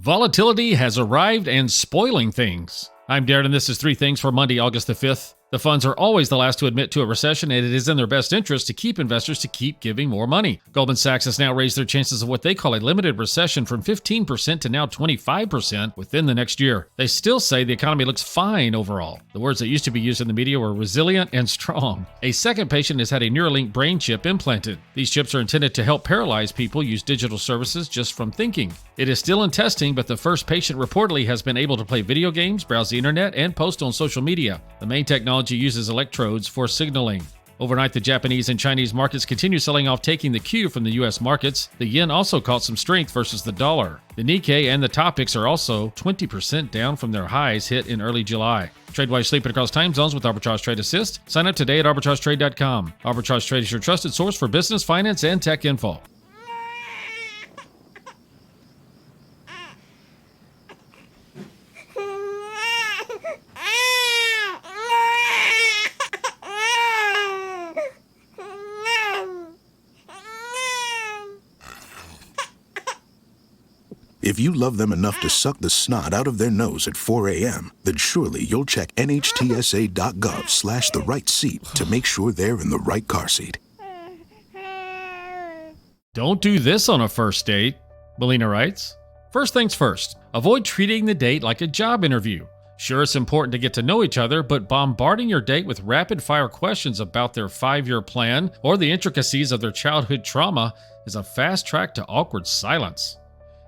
Volatility has arrived and spoiling things. I'm Darren, and this is 3 Things for Monday, August the 5th. The funds are always the last to admit to a recession, and it is in their best interest to keep investors to keep giving more money. Goldman Sachs has now raised their chances of what they call a limited recession from 15% to now 25% within the next year. They still say the economy looks fine overall. The words that used to be used in the media were resilient and strong. A second patient has had a Neuralink brain chip implanted. These chips are intended to help paralyzed people use digital services just from thinking. It is still in testing, but the first patient reportedly has been able to play video games, browse the internet, and post on social media. The main technology uses electrodes for signaling. Overnight, the Japanese and Chinese markets continue selling off, taking the cue from the U.S. markets. The yen also caught some strength versus the dollar. The Nikkei and the Topix are also 20% down from their highs hit in early July. Trade while you're sleeping across time zones with Arbitrage Trade Assist. Sign up today at arbitragetrade.com. Arbitrage Trade is your trusted source for business, finance, and tech info. If you love them enough to suck the snot out of their nose at 4 a.m., then surely you'll check NHTSA.gov/the right seat to make sure they're in the right car seat. Don't do this on a first date, Melina writes. First things first, avoid treating the date like a job interview. Sure, it's important to get to know each other, but bombarding your date with rapid-fire questions about their 5-year plan or the intricacies of their childhood trauma is a fast track to awkward silence.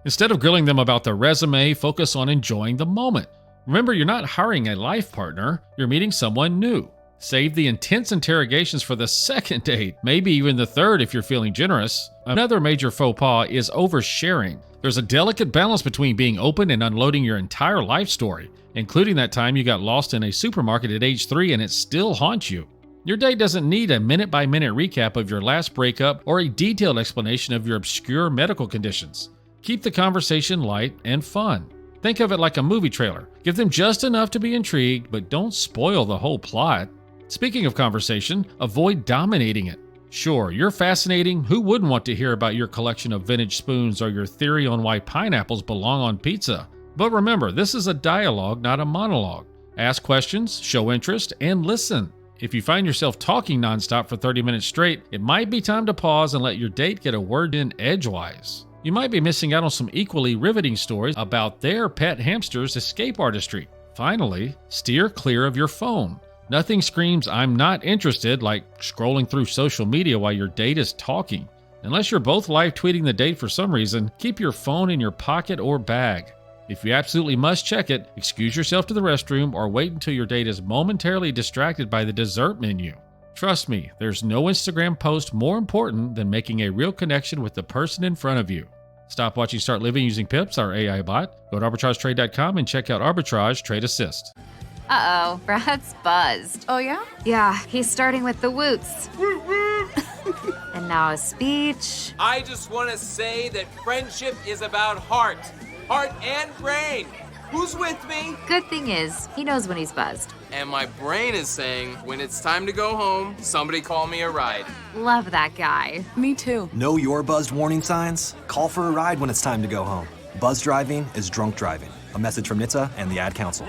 Instead of grilling them about their resume, focus on enjoying the moment. Remember, you're not hiring a life partner, you're meeting someone new. Save the intense interrogations for the second date, maybe even the third if you're feeling generous. Another major faux pas is oversharing. There's a delicate balance between being open and unloading your entire life story, including that time you got lost in a supermarket at age 3 and it still haunts you. Your date doesn't need a minute-by-minute recap of your last breakup or a detailed explanation of your obscure medical conditions. Keep the conversation light and fun. Think of it like a movie trailer. Give them just enough to be intrigued, but don't spoil the whole plot. Speaking of conversation, avoid dominating it. Sure, you're fascinating. Who wouldn't want to hear about your collection of vintage spoons or your theory on why pineapples belong on pizza? But remember, this is a dialogue, not a monologue. Ask questions, show interest, and listen. If you find yourself talking nonstop for 30 minutes straight, it might be time to pause and let your date get a word in edgewise. You might be missing out on some equally riveting stories about their pet hamster's escape artistry. Finally, steer clear of your phone. Nothing screams, "I'm not interested," like scrolling through social media while your date is talking. Unless you're both live tweeting the date for some reason, keep your phone in your pocket or bag. If you absolutely must check it, excuse yourself to the restroom or wait until your date is momentarily distracted by the dessert menu. Trust me, there's no Instagram post more important than making a real connection with the person in front of you. Stop watching, start living using Pips, our AI bot. Go to arbitragetrade.com and check out Arbitrage Trade Assist. Uh-oh, Brad's buzzed. Oh, yeah? Yeah, he's starting with the woots. And now a speech. I just want to say that friendship is about heart and brain. Who's with me? Good thing is, he knows when he's buzzed. And my brain is saying, when it's time to go home, somebody call me a ride. Love that guy. Me too. Know your buzzed warning signs? Call for a ride when it's time to go home. Buzz driving is drunk driving. A message from NHTSA and the Ad Council.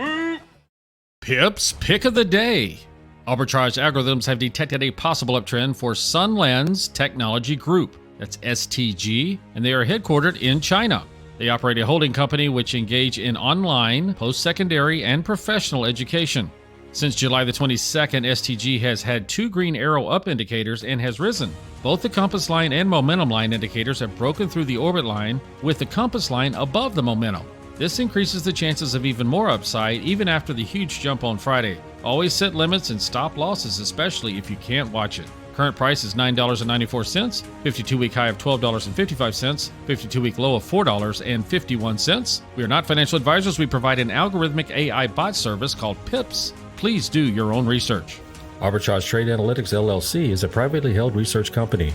Pips Pick of the Day. Arbitrage algorithms have detected a possible uptrend for Sunlands Technology Group. That's STG, and they are headquartered in China. They operate a holding company which engage in online, post-secondary, and professional education. Since July the 22nd, STG has had 2 green arrow up indicators and has risen. Both the compass line and momentum line indicators have broken through the orbit line, with the compass line above the momentum. This increases the chances of even more upside even after the huge jump on Friday. Always set limits and stop losses, especially if you can't watch it. Current price is $9.94, 52-week high of $12.55, 52-week low of $4.51. We are not financial advisors. We provide an algorithmic AI bot service called Pips. Please do your own research. Arbitrage Trade Analytics LLC is a privately held research company.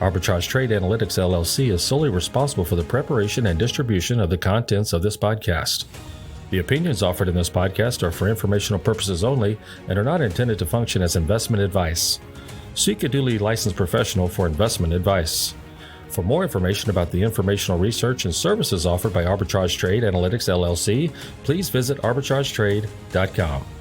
Arbitrage Trade Analytics LLC is solely responsible for the preparation and distribution of the contents of this podcast. The opinions offered in this podcast are for informational purposes only and are not intended to function as investment advice. Seek a duly licensed professional for investment advice. For more information about the informational research and services offered by Arbitrage Trade Analytics LLC, please visit arbitragetrade.com.